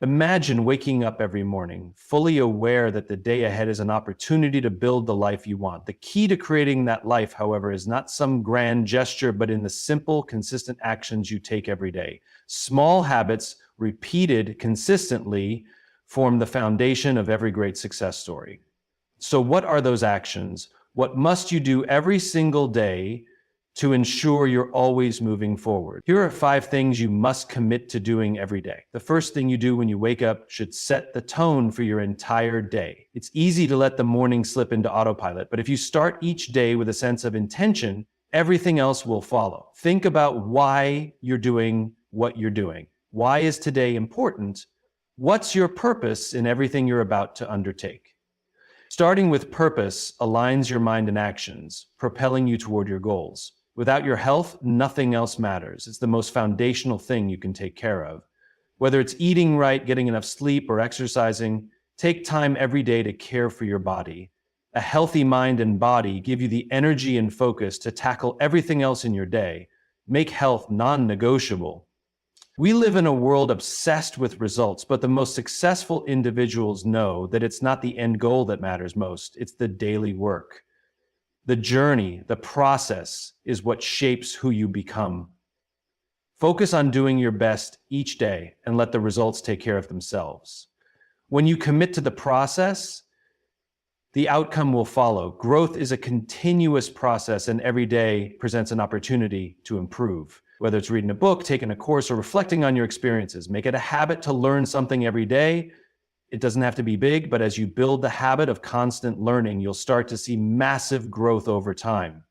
Imagine waking up every morning, fully aware that the day ahead is an opportunity to build the life you want. The key to creating that life, however, is not some grand gesture, but in the simple, consistent actions you take every day. Small habits, repeated consistently, form the foundation of every great success story. So, what are those actions? What must you do every single day to ensure you're always moving forward? Here are 5 things you must commit to doing every day. The first thing you do when you wake up should set the tone for your entire day. It's easy to let the morning slip into autopilot, but if you start each day with a sense of intention, everything else will follow. Think about why you're doing what you're doing. Why is today important? What's your purpose in everything you're about to undertake? Starting with purpose aligns your mind and actions, propelling you toward your goals. Without your health, nothing else matters. It's the most foundational thing you can take care of. Whether it's eating right, getting enough sleep, or exercising, take time every day to care for your body. A healthy mind and body give you the energy and focus to tackle everything else in your day. Make health non-negotiable. We live in a world obsessed with results, but the most successful individuals know that it's not the end goal that matters most. It's the daily work. The journey, the process, is what shapes who you become. Focus on doing your best each day and let the results take care of themselves. When you commit to the process, the outcome will follow. Growth is a continuous process, and every day presents an opportunity to improve. Whether it's reading a book, taking a course, or reflecting on your experiences, make it a habit to learn something every day. It doesn't have to be big, but as you build the habit of constant learning, you'll start to see massive growth over time.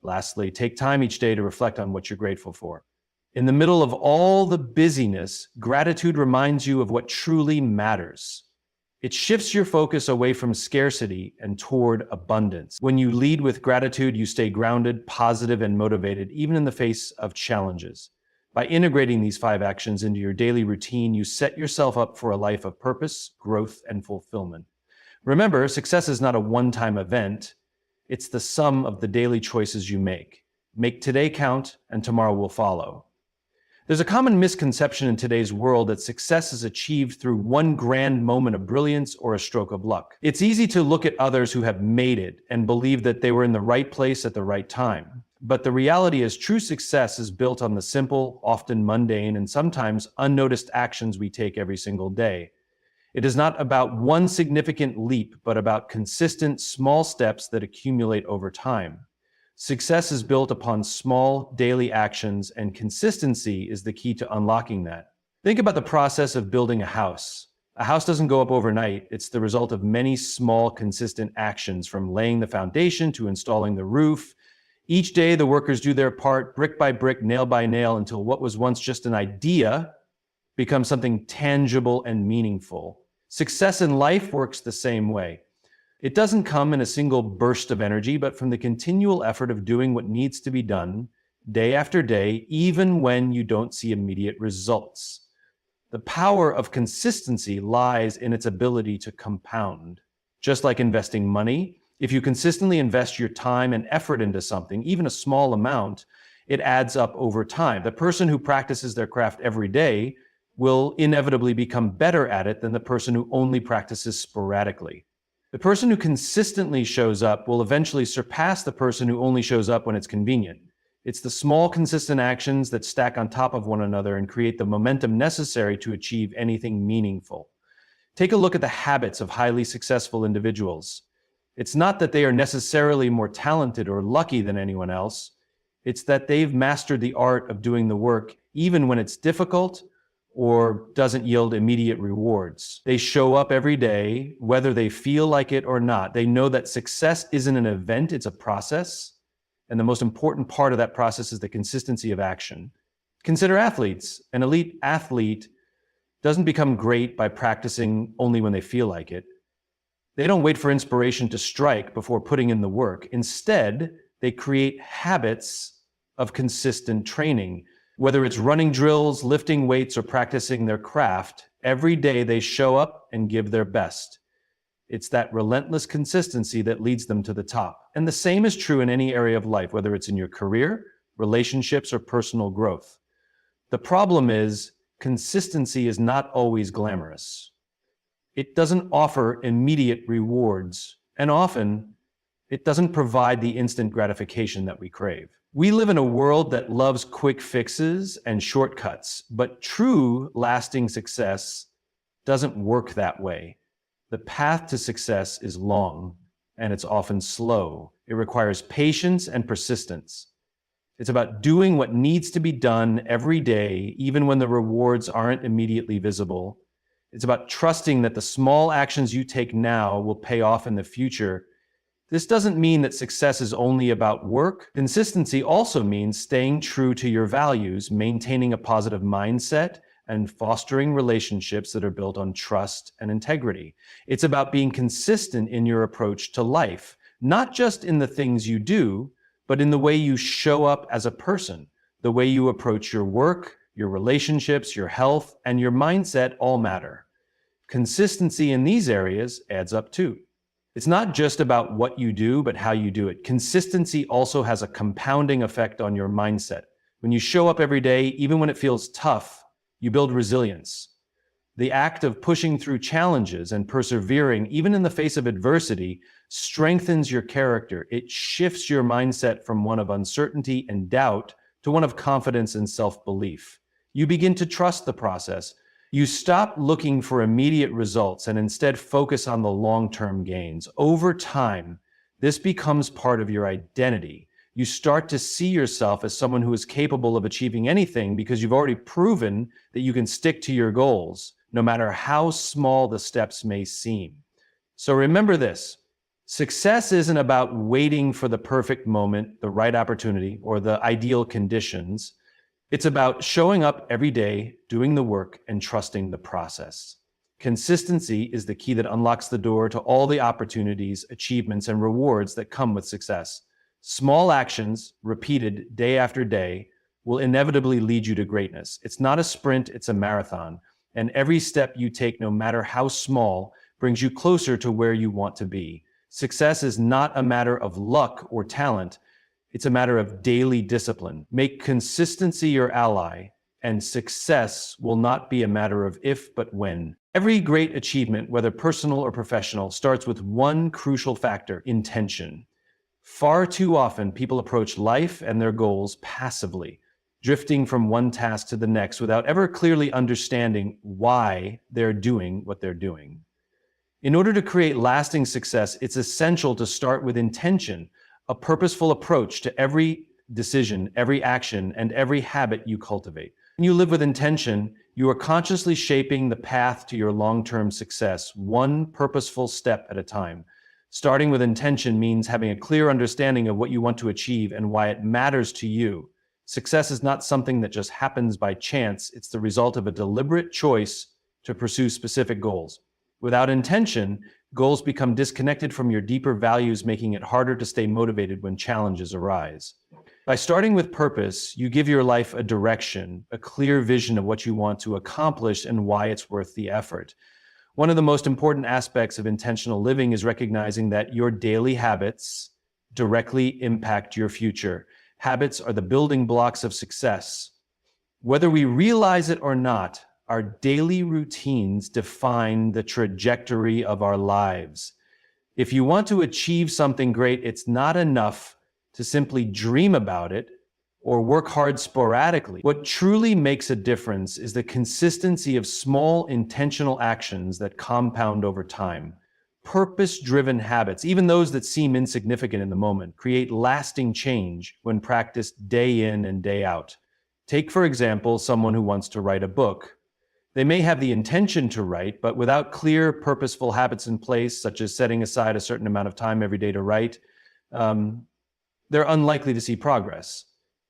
Lastly, take time each day to reflect on what you're grateful for. In the middle of all the busyness, gratitude reminds you of what truly matters. It shifts your focus away from scarcity and toward abundance. When you lead with gratitude, you stay grounded, positive, and motivated, even in the face of challenges. By integrating these 5 actions into your daily routine, you set yourself up for a life of purpose, growth, and fulfillment. Remember, success is not a one-time event. It's the sum of the daily choices you make. Make today count, and tomorrow will follow. There's a common misconception in today's world that success is achieved through one grand moment of brilliance or a stroke of luck. It's easy to look at others who have made it and believe that they were in the right place at the right time. But the reality is, true success is built on the simple, often mundane, and sometimes unnoticed actions we take every single day. It is not about one significant leap, but about consistent, small steps that accumulate over time. Success is built upon small, daily actions, and consistency is the key to unlocking that. Think about the process of building a house. A house doesn't go up overnight. It's the result of many small, consistent actions, from laying the foundation to installing the roof. Each day, the workers do their part, brick by brick, nail by nail, until what was once just an idea becomes something tangible and meaningful. Success in life works the same way. It doesn't come in a single burst of energy, but from the continual effort of doing what needs to be done day after day, even when you don't see immediate results. The power of consistency lies in its ability to compound. Just like investing money, if you consistently invest your time and effort into something, even a small amount, it adds up over time. The person who practices their craft every day will inevitably become better at it than the person who only practices sporadically. The person who consistently shows up will eventually surpass the person who only shows up when it's convenient. It's the small, consistent actions that stack on top of one another and create the momentum necessary to achieve anything meaningful. Take a look at the habits of highly successful individuals. It's not that they are necessarily more talented or lucky than anyone else. It's that they've mastered the art of doing the work even when it's difficult or doesn't yield immediate rewards. They show up every day, whether they feel like it or not. They know that success isn't an event, it's a process. And the most important part of that process is the consistency of action. Consider athletes. An elite athlete doesn't become great by practicing only when they feel like it. They don't wait for inspiration to strike before putting in the work. Instead, they create habits of consistent training. Whether it's running drills, lifting weights, or practicing their craft, every day they show up and give their best. It's that relentless consistency that leads them to the top. And the same is true in any area of life, whether it's in your career, relationships, or personal growth. The problem is, consistency is not always glamorous. It doesn't offer immediate rewards, and often it doesn't provide the instant gratification that we crave. We live in a world that loves quick fixes and shortcuts, but true lasting success doesn't work that way. The path to success is long, and it's often slow. It requires patience and persistence. It's about doing what needs to be done every day, even when the rewards aren't immediately visible. It's about trusting that the small actions you take now will pay off in the future. This doesn't mean that success is only about work. Consistency also means staying true to your values, maintaining a positive mindset, and fostering relationships that are built on trust and integrity. It's about being consistent in your approach to life, not just in the things you do, but in the way you show up as a person. The way you approach your work, your relationships, your health, and your mindset all matter. Consistency in these areas adds up too. It's not just about what you do, but how you do it. Consistency also has a compounding effect on your mindset. When you show up every day, even when it feels tough, you build resilience. The act of pushing through challenges and persevering, even in the face of adversity, strengthens your character. It shifts your mindset from one of uncertainty and doubt to one of confidence and self-belief. You begin to trust the process. You stop looking for immediate results and instead focus on the long-term gains. Over time, this becomes part of your identity. You start to see yourself as someone who is capable of achieving anything because you've already proven that you can stick to your goals, no matter how small the steps may seem. So remember this: success isn't about waiting for the perfect moment, the right opportunity, or the ideal conditions. It's about showing up every day, doing the work, and trusting the process. Consistency is the key that unlocks the door to all the opportunities, achievements, and rewards that come with success. Small actions, repeated day after day, will inevitably lead you to greatness. It's not a sprint, it's a marathon. And every step you take, no matter how small, brings you closer to where you want to be. Success is not a matter of luck or talent. It's a matter of daily discipline. Make consistency your ally, and success will not be a matter of if, but when. Every great achievement, whether personal or professional, starts with one crucial factor: intention. Far too often, people approach life and their goals passively, drifting from one task to the next without ever clearly understanding why they're doing what they're doing. In order to create lasting success, it's essential to start with intention, a purposeful approach to every decision, every action, and every habit you cultivate. When you live with intention, you are consciously shaping the path to your long-term success, one purposeful step at a time. Starting with intention means having a clear understanding of what you want to achieve and why it matters to you. Success is not something that just happens by chance. It's the result of a deliberate choice to pursue specific goals. Without intention, goals become disconnected from your deeper values, making it harder to stay motivated when challenges arise. By starting with purpose, you give your life a direction, a clear vision of what you want to accomplish and why it's worth the effort. One of the most important aspects of intentional living is recognizing that your daily habits directly impact your future. Habits are the building blocks of success. Whether we realize it or not, our daily routines define the trajectory of our lives. If you want to achieve something great, it's not enough to simply dream about it or work hard sporadically. What truly makes a difference is the consistency of small, intentional actions that compound over time. Purpose-driven habits, even those that seem insignificant in the moment, create lasting change when practiced day in and day out. Take, for example, someone who wants to write a book. They may have the intention to write, but without clear, purposeful habits in place, such as setting aside a certain amount of time every day to write, they're unlikely to see progress.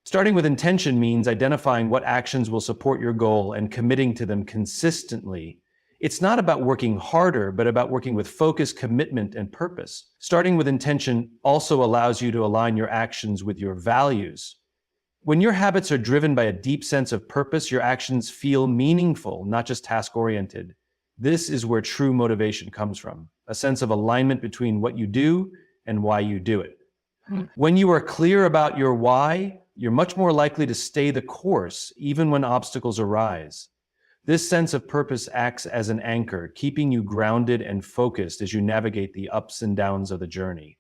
Starting with intention means identifying what actions will support your goal and committing to them consistently. It's not about working harder, but about working with focus, commitment, and purpose. Starting with intention also allows you to align your actions with your values. When your habits are driven by a deep sense of purpose, your actions feel meaningful, not just task-oriented. This is where true motivation comes from, a sense of alignment between what you do and why you do it. When you are clear about your why, you're much more likely to stay the course, even when obstacles arise. This sense of purpose acts as an anchor, keeping you grounded and focused as you navigate the ups and downs of the journey.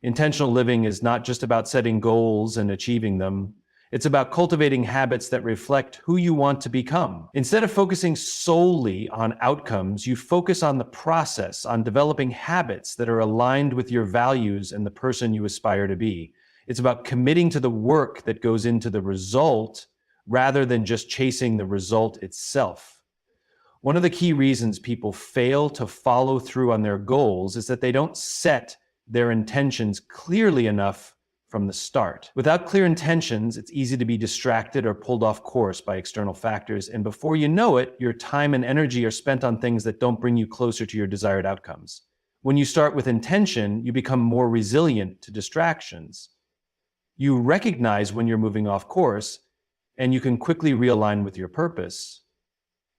Intentional living is not just about setting goals and achieving them. It's about cultivating habits that reflect who you want to become. Instead of focusing solely on outcomes, you focus on the process, on developing habits that are aligned with your values and the person you aspire to be. It's about committing to the work that goes into the result rather than just chasing the result itself. One of the key reasons people fail to follow through on their goals is that they don't set their intentions clearly enough from the start. Without clear intentions, it's easy to be distracted or pulled off course by external factors, and before you know it, your time and energy are spent on things that don't bring you closer to your desired outcomes. When you start with intention, you become more resilient to distractions. You recognize when you're moving off course, and you can quickly realign with your purpose.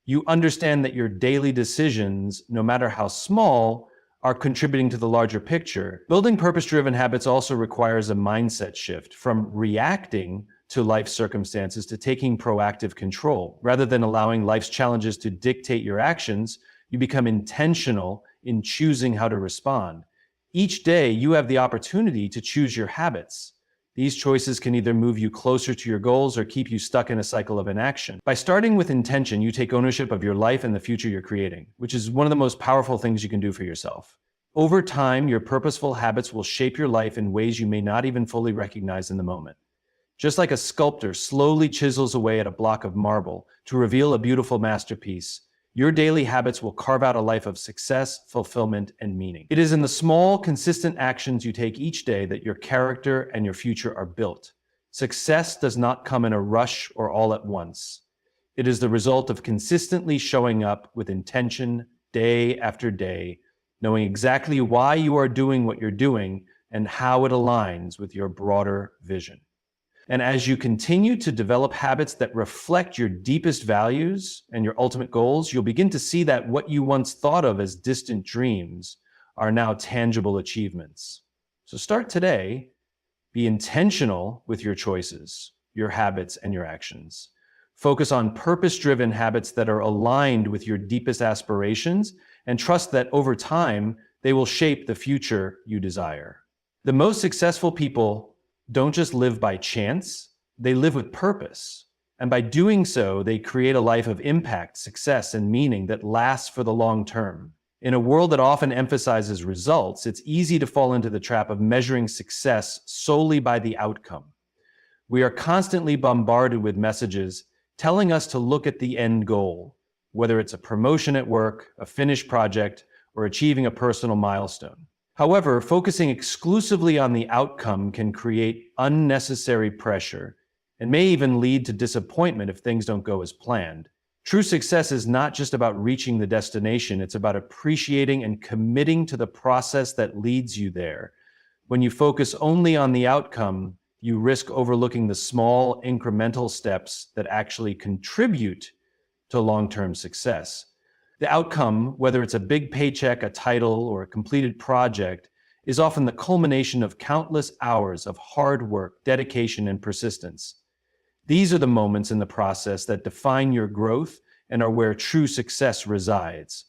You understand that your daily decisions, no matter how small, are contributing to the larger picture. Building purpose-driven habits also requires a mindset shift from reacting to life circumstances to taking proactive control. Rather than allowing life's challenges to dictate your actions, you become intentional in choosing how to respond. Each day, you have the opportunity to choose your habits. These choices can either move you closer to your goals or keep you stuck in a cycle of inaction. By starting with intention, you take ownership of your life and the future you're creating, which is one of the most powerful things you can do for yourself. Over time, your purposeful habits will shape your life in ways you may not even fully recognize in the moment. Just like a sculptor slowly chisels away at a block of marble to reveal a beautiful masterpiece, your daily habits will carve out a life of success, fulfillment, and meaning. It is in the small, consistent actions you take each day that your character and your future are built. Success does not come in a rush or all at once. It is the result of consistently showing up with intention day after day, knowing exactly why you are doing what you're doing and how it aligns with your broader vision. And as you continue to develop habits that reflect your deepest values and your ultimate goals, you'll begin to see that what you once thought of as distant dreams are now tangible achievements. So start today. Be intentional with your choices, your habits, and your actions. Focus on purpose-driven habits that are aligned with your deepest aspirations, and trust that over time, they will shape the future you desire. The most successful people don't just live by chance, they live with purpose. And by doing so, they create a life of impact, success, and meaning that lasts for the long term. In a world that often emphasizes results, it's easy to fall into the trap of measuring success solely by the outcome. We are constantly bombarded with messages telling us to look at the end goal, whether it's a promotion at work, a finished project, or achieving a personal milestone. However, focusing exclusively on the outcome can create unnecessary pressure and may even lead to disappointment if things don't go as planned. True success is not just about reaching the destination, it's about appreciating and committing to the process that leads you there. When you focus only on the outcome, you risk overlooking the small, incremental steps that actually contribute to long-term success. The outcome, whether it's a big paycheck, a title, or a completed project, is often the culmination of countless hours of hard work, dedication, and persistence. These are the moments in the process that define your growth and are where true success resides.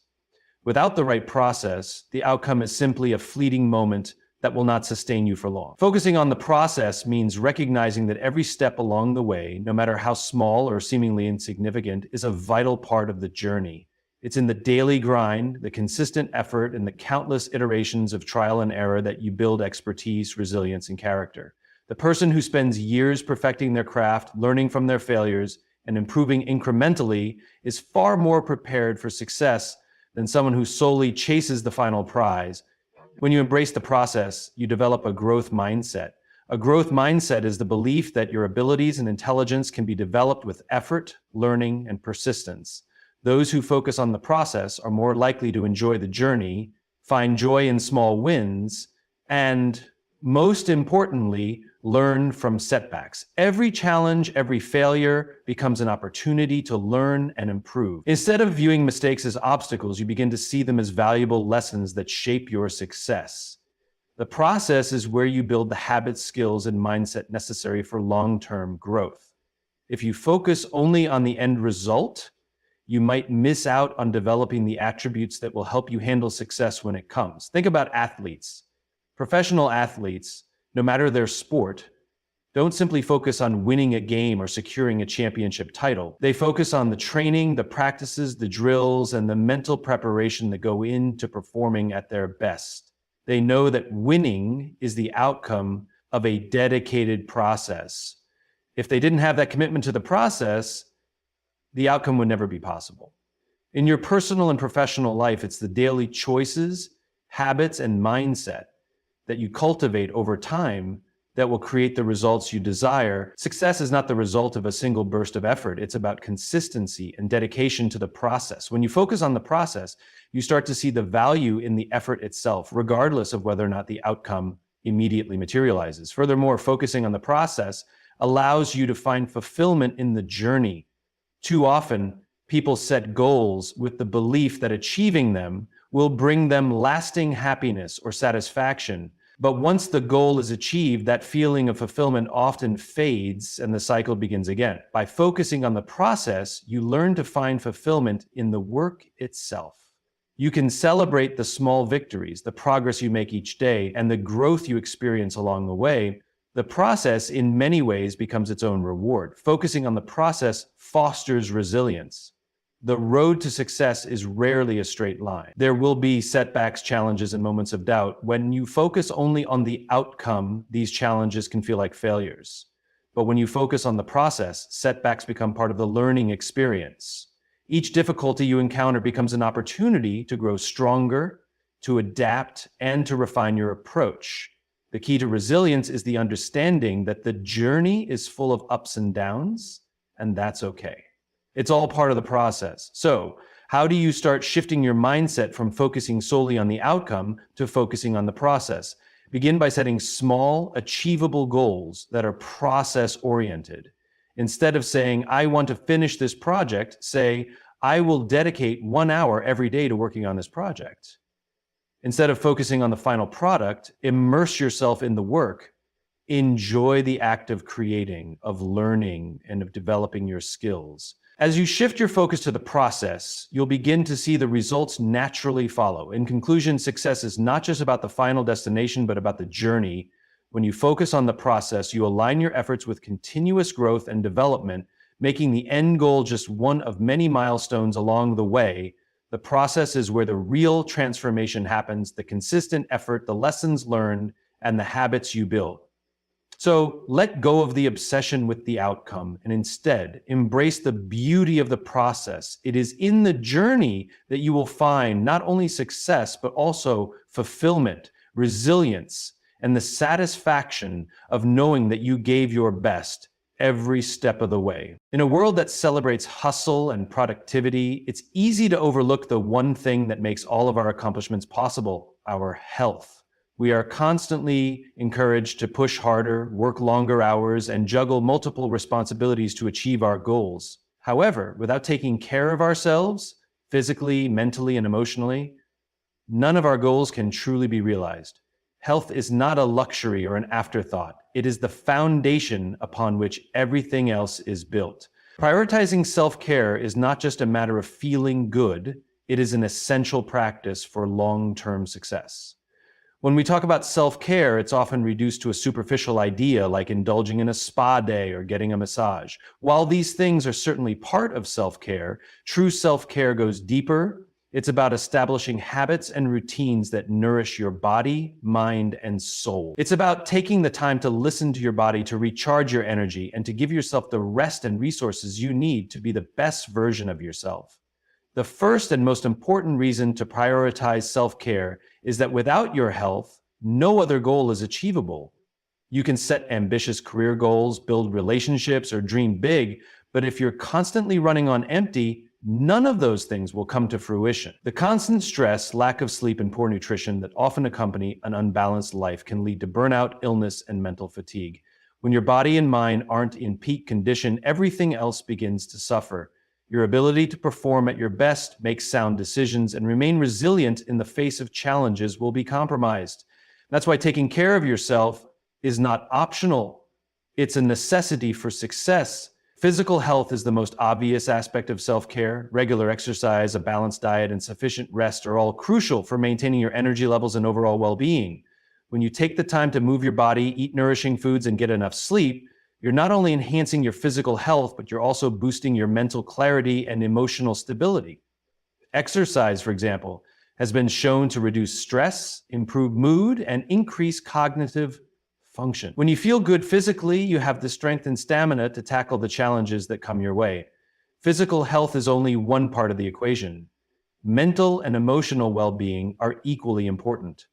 Without the right process, the outcome is simply a fleeting moment that will not sustain you for long. Focusing on the process means recognizing that every step along the way, no matter how small or seemingly insignificant, is a vital part of the journey. It's in the daily grind, the consistent effort, and the countless iterations of trial and error that you build expertise, resilience, and character. The person who spends years perfecting their craft, learning from their failures, and improving incrementally is far more prepared for success than someone who solely chases the final prize. When you embrace the process, you develop a growth mindset. A growth mindset is the belief that your abilities and intelligence can be developed with effort, learning, and persistence. Those who focus on the process are more likely to enjoy the journey, find joy in small wins, and most importantly, learn from setbacks. Every challenge, every failure becomes an opportunity to learn and improve. Instead of viewing mistakes as obstacles, you begin to see them as valuable lessons that shape your success. The process is where you build the habits, skills, and mindset necessary for long-term growth. If you focus only on the end result, you might miss out on developing the attributes that will help you handle success when it comes. Think about athletes. Professional athletes, no matter their sport, don't simply focus on winning a game or securing a championship title. They focus on the training, the practices, the drills, and the mental preparation that go into performing at their best. They know that winning is the outcome of a dedicated process. If they didn't have that commitment to the process, the outcome would never be possible. In your personal and professional life, it's the daily choices, habits, and mindset that you cultivate over time that will create the results you desire. Success is not the result of a single burst of effort. It's about consistency and dedication to the process. When you focus on the process, you start to see the value in the effort itself, regardless of whether or not the outcome immediately materializes. Furthermore, focusing on the process allows you to find fulfillment in the journey. Too often, people set goals with the belief that achieving them will bring them lasting happiness or satisfaction. But once the goal is achieved, that feeling of fulfillment often fades and the cycle begins again. By focusing on the process, you learn to find fulfillment in the work itself. You can celebrate the small victories, the progress you make each day, and the growth you experience along the way. The process, in many ways, becomes its own reward. Focusing on the process fosters resilience. The road to success is rarely a straight line. There will be setbacks, challenges, and moments of doubt. When you focus only on the outcome, these challenges can feel like failures. But when you focus on the process, setbacks become part of the learning experience. Each difficulty you encounter becomes an opportunity to grow stronger, to adapt, and to refine your approach. The key to resilience is the understanding that the journey is full of ups and downs, and that's okay. It's all part of the process. So, how do you start shifting your mindset from focusing solely on the outcome to focusing on the process? Begin by setting small, achievable goals that are process-oriented. Instead of saying, I want to finish this project, say, I will dedicate 1 hour every day to working on this project. Instead of focusing on the final product, immerse yourself in the work. Enjoy the act of creating, of learning, and of developing your skills. As you shift your focus to the process, you'll begin to see the results naturally follow. In conclusion, success is not just about the final destination, but about the journey. When you focus on the process, you align your efforts with continuous growth and development, making the end goal just one of many milestones along the way. The process is where the real transformation happens, the consistent effort, the lessons learned, and the habits you build. So let go of the obsession with the outcome and instead embrace the beauty of the process. It is in the journey that you will find not only success, but also fulfillment, resilience, and the satisfaction of knowing that you gave your best every step of the way. In a world that celebrates hustle and productivity, it's easy to overlook the one thing that makes all of our accomplishments possible: our health. We are constantly encouraged to push harder, work longer hours, and juggle multiple responsibilities to achieve our goals. However, without taking care of ourselves, physically, mentally, and emotionally, none of our goals can truly be realized. Health is not a luxury or an afterthought. It is the foundation upon which everything else is built. Prioritizing self-care is not just a matter of feeling good, it is an essential practice for long-term success. When we talk about self-care, it's often reduced to a superficial idea like indulging in a spa day or getting a massage. While these things are certainly part of self-care, true self-care goes deeper. It's about establishing habits and routines that nourish your body, mind, and soul. It's about taking the time to listen to your body, to recharge your energy, and to give yourself the rest and resources you need to be the best version of yourself. The first and most important reason to prioritize self-care is that without your health, no other goal is achievable. You can set ambitious career goals, build relationships, or dream big, but if you're constantly running on empty, none of those things will come to fruition. The constant stress, lack of sleep, and poor nutrition that often accompany an unbalanced life can lead to burnout, illness, and mental fatigue. When your body and mind aren't in peak condition, everything else begins to suffer. Your ability to perform at your best, make sound decisions, and remain resilient in the face of challenges will be compromised. That's why taking care of yourself is not optional. It's a necessity for success. Physical health is the most obvious aspect of self-care. Regular exercise, a balanced diet, and sufficient rest are all crucial for maintaining your energy levels and overall well-being. When you take the time to move your body, eat nourishing foods, and get enough sleep, you're not only enhancing your physical health, but you're also boosting your mental clarity and emotional stability. Exercise, for example, has been shown to reduce stress, improve mood, and increase cognitive function. When you feel good physically, you have the strength and stamina to tackle the challenges that come your way. Physical health is only one part of the equation. Mental and emotional well-being are equally important.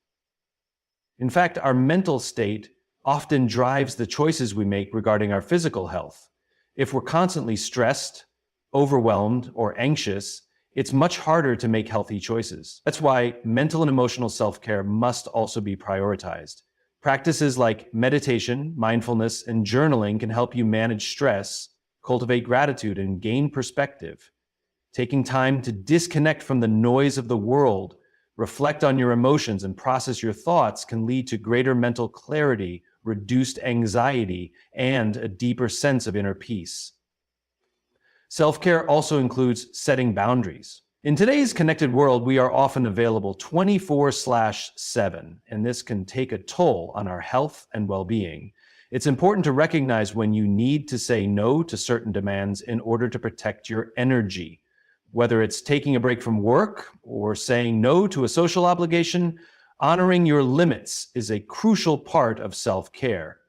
In fact, our mental state often drives the choices we make regarding our physical health. If we're constantly stressed, overwhelmed, or anxious, it's much harder to make healthy choices. That's why mental and emotional self-care must also be prioritized. Practices like meditation, mindfulness, and journaling can help you manage stress, cultivate gratitude, and gain perspective. Taking time to disconnect from the noise of the world, reflect on your emotions, and process your thoughts can lead to greater mental clarity, reduced anxiety, and a deeper sense of inner peace. Self-care also includes setting boundaries. In today's connected world, we are often available 24/7, and this can take a toll on our health and well-being. It's important to recognize when you need to say no to certain demands in order to protect your energy. Whether it's taking a break from work or saying no to a social obligation, honoring your limits is a crucial part of self-care.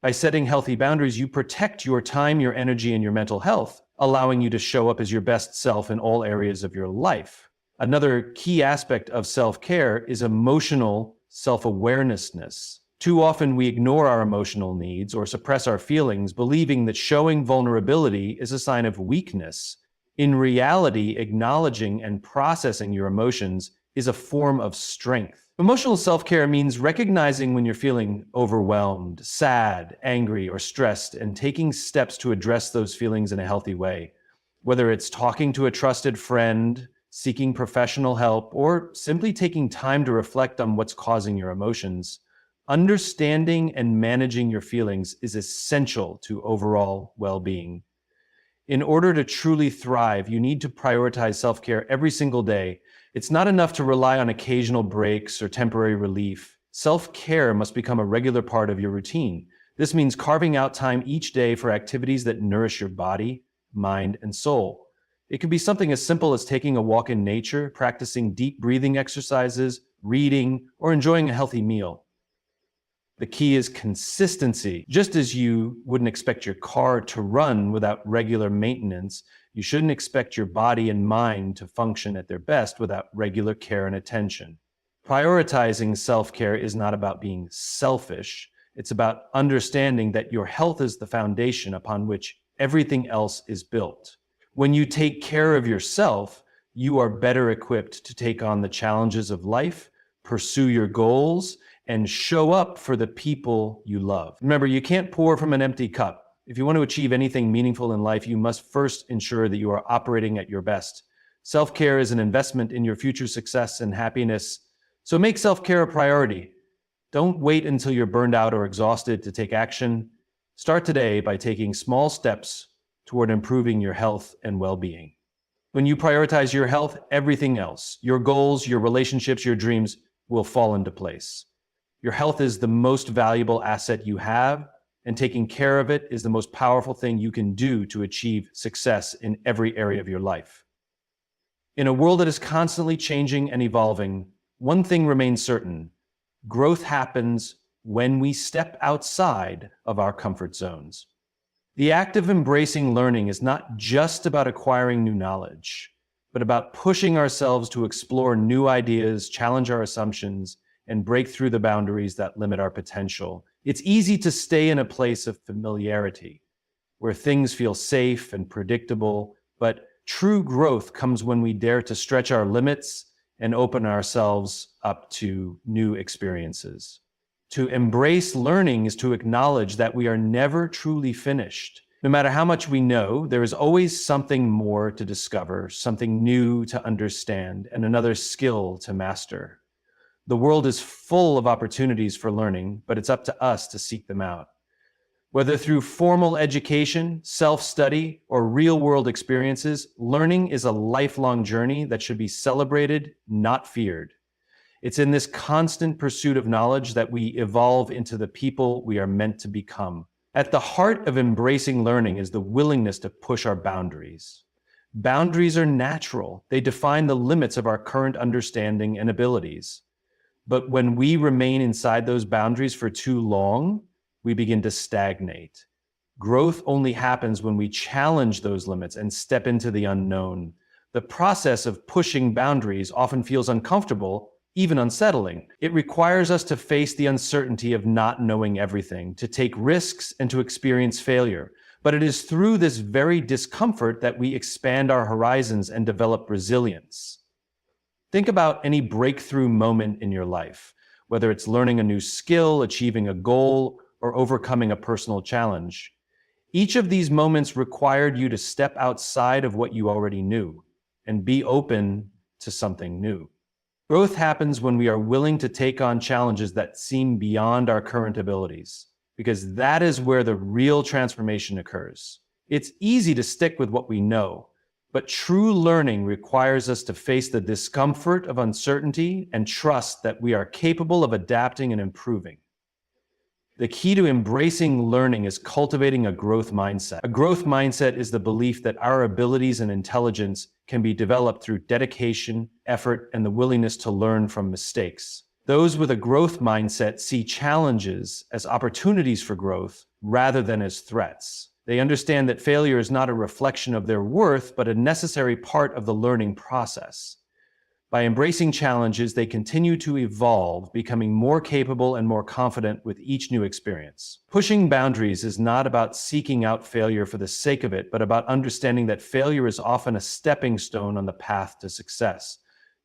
By setting healthy boundaries, you protect your time, your energy, and your mental health, allowing you to show up as your best self in all areas of your life. Another key aspect of self-care is emotional self-awareness. Too often we ignore our emotional needs or suppress our feelings, believing that showing vulnerability is a sign of weakness. In reality, acknowledging and processing your emotions is a form of strength. Emotional self-care means recognizing when you're feeling overwhelmed, sad, angry, or stressed, and taking steps to address those feelings in a healthy way. Whether it's talking to a trusted friend, seeking professional help, or simply taking time to reflect on what's causing your emotions, understanding and managing your feelings is essential to overall well-being. In order to truly thrive, you need to prioritize self-care every single day. It's not enough to rely on occasional breaks or temporary relief. Self-care must become a regular part of your routine. This means carving out time each day for activities that nourish your body, mind, and soul. It can be something as simple as taking a walk in nature, practicing deep breathing exercises, reading, or enjoying a healthy meal. The key is consistency. Just as you wouldn't expect your car to run without regular maintenance, you shouldn't expect your body and mind to function at their best without regular care and attention. Prioritizing self-care is not about being selfish. It's about understanding that your health is the foundation upon which everything else is built. When you take care of yourself, you are better equipped to take on the challenges of life, pursue your goals, and show up for the people you love. Remember, you can't pour from an empty cup. If you want to achieve anything meaningful in life, you must first ensure that you are operating at your best. Self-care is an investment in your future success and happiness, so make self-care a priority. Don't wait until you're burned out or exhausted to take action. Start today by taking small steps toward improving your health and well-being. When you prioritize your health, everything else, your goals, your relationships, your dreams, will fall into place. Your health is the most valuable asset you have, and taking care of it is the most powerful thing you can do to achieve success in every area of your life. In a world that is constantly changing and evolving, one thing remains certain: growth happens when we step outside of our comfort zones. The act of embracing learning is not just about acquiring new knowledge, but about pushing ourselves to explore new ideas, challenge our assumptions, and break through the boundaries that limit our potential. It's easy to stay in a place of familiarity, where things feel safe and predictable, but true growth comes when we dare to stretch our limits and open ourselves up to new experiences. To embrace learning is to acknowledge that we are never truly finished. No matter how much we know, there is always something more to discover, something new to understand, and another skill to master. The world is full of opportunities for learning, but it's up to us to seek them out. Whether through formal education, self-study, or real-world experiences, learning is a lifelong journey that should be celebrated, not feared. It's in this constant pursuit of knowledge that we evolve into the people we are meant to become. At the heart of embracing learning is the willingness to push our boundaries. Boundaries are natural. They define the limits of our current understanding and abilities. But when we remain inside those boundaries for too long, we begin to stagnate. Growth only happens when we challenge those limits and step into the unknown. The process of pushing boundaries often feels uncomfortable, even unsettling. It requires us to face the uncertainty of not knowing everything, to take risks, and to experience failure. But it is through this very discomfort that we expand our horizons and develop resilience. Think about any breakthrough moment in your life, whether it's learning a new skill, achieving a goal, or overcoming a personal challenge. Each of these moments required you to step outside of what you already knew and be open to something new. Growth happens when we are willing to take on challenges that seem beyond our current abilities, because that is where the real transformation occurs. It's easy to stick with what we know, but true learning requires us to face the discomfort of uncertainty and trust that we are capable of adapting and improving. The key to embracing learning is cultivating a growth mindset. A growth mindset is the belief that our abilities and intelligence can be developed through dedication, effort, and the willingness to learn from mistakes. Those with a growth mindset see challenges as opportunities for growth rather than as threats. They understand that failure is not a reflection of their worth, but a necessary part of the learning process. By embracing challenges, they continue to evolve, becoming more capable and more confident with each new experience. Pushing boundaries is not about seeking out failure for the sake of it, but about understanding that failure is often a stepping stone on the path to success.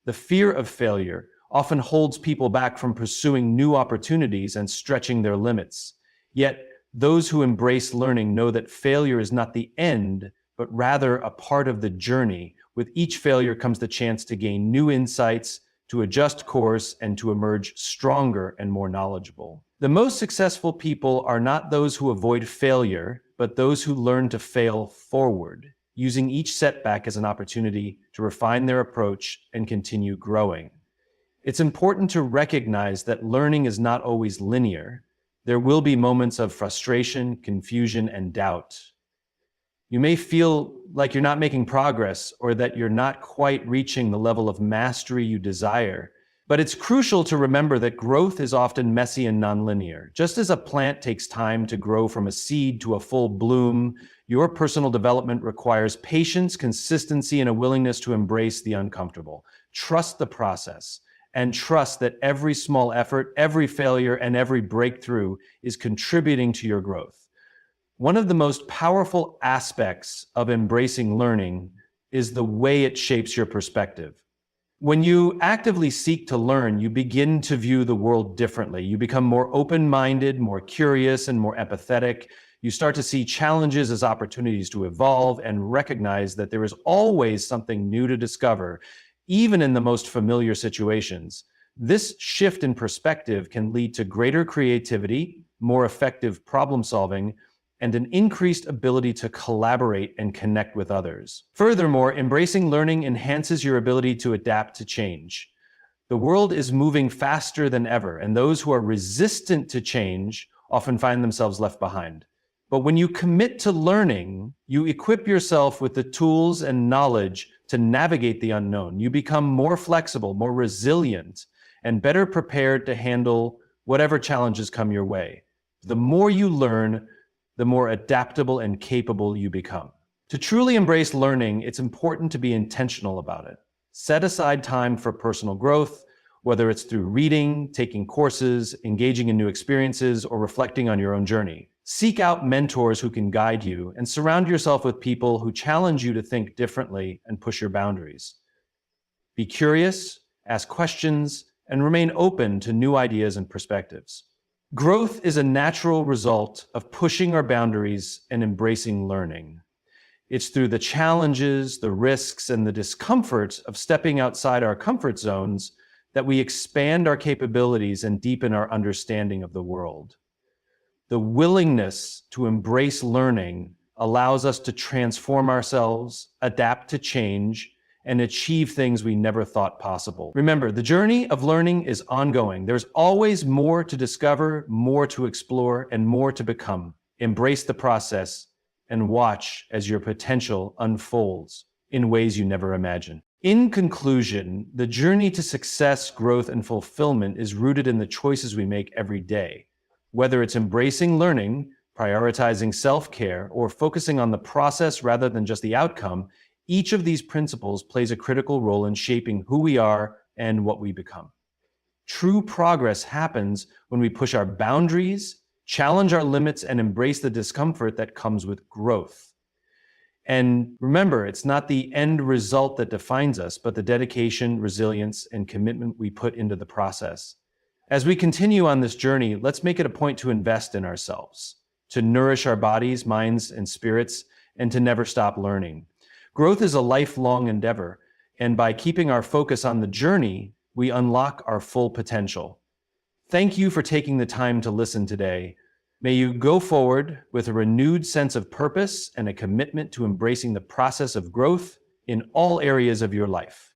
The fear of failure often holds people back from pursuing new opportunities and stretching their limits. Yet, those who embrace learning know that failure is not the end, but rather a part of the journey. With each failure comes the chance to gain new insights, to adjust course, and to emerge stronger and more knowledgeable. The most successful people are not those who avoid failure, but those who learn to fail forward, using each setback as an opportunity to refine their approach and continue growing. It's important to recognize that learning is not always linear. There will be moments of frustration, confusion, and doubt. You may feel like you're not making progress or that you're not quite reaching the level of mastery you desire. But it's crucial to remember that growth is often messy and nonlinear. Just as a plant takes time to grow from a seed to a full bloom, your personal development requires patience, consistency, and a willingness to embrace the uncomfortable. Trust the process, and trust that every small effort, every failure, and every breakthrough is contributing to your growth. One of the most powerful aspects of embracing learning is the way it shapes your perspective. When you actively seek to learn, you begin to view the world differently. You become more open-minded, more curious, and more empathetic. You start to see challenges as opportunities to evolve and recognize that there is always something new to discover, even in the most familiar situations. This shift in perspective can lead to greater creativity, more effective problem solving, and an increased ability to collaborate and connect with others. Furthermore, embracing learning enhances your ability to adapt to change. The world is moving faster than ever, and those who are resistant to change often find themselves left behind. But when you commit to learning, you equip yourself with the tools and knowledge to navigate the unknown. You become more flexible, more resilient, and better prepared to handle whatever challenges come your way. The more you learn, the more adaptable and capable you become. To truly embrace learning, it's important to be intentional about it. Set aside time for personal growth, whether it's through reading, taking courses, engaging in new experiences, or reflecting on your own journey. Seek out mentors who can guide you, and surround yourself with people who challenge you to think differently and push your boundaries. Be curious, ask questions, and remain open to new ideas and perspectives. Growth is a natural result of pushing our boundaries and embracing learning. It's through the challenges, the risks, and the discomforts of stepping outside our comfort zones that we expand our capabilities and deepen our understanding of the world. The willingness to embrace learning allows us to transform ourselves, adapt to change, and achieve things we never thought possible. Remember, the journey of learning is ongoing. There's always more to discover, more to explore, and more to become. Embrace the process and watch as your potential unfolds in ways you never imagined. In conclusion, the journey to success, growth, and fulfillment is rooted in the choices we make every day. Whether it's embracing learning, prioritizing self-care, or focusing on the process rather than just the outcome, each of these principles plays a critical role in shaping who we are and what we become. True progress happens when we push our boundaries, challenge our limits, and embrace the discomfort that comes with growth. And remember, it's not the end result that defines us, but the dedication, resilience, and commitment we put into the process. As we continue on this journey, let's make it a point to invest in ourselves, to nourish our bodies, minds, and spirits, and to never stop learning. Growth is a lifelong endeavor, and by keeping our focus on the journey, we unlock our full potential. Thank you for taking the time to listen today. May you go forward with a renewed sense of purpose and a commitment to embracing the process of growth in all areas of your life.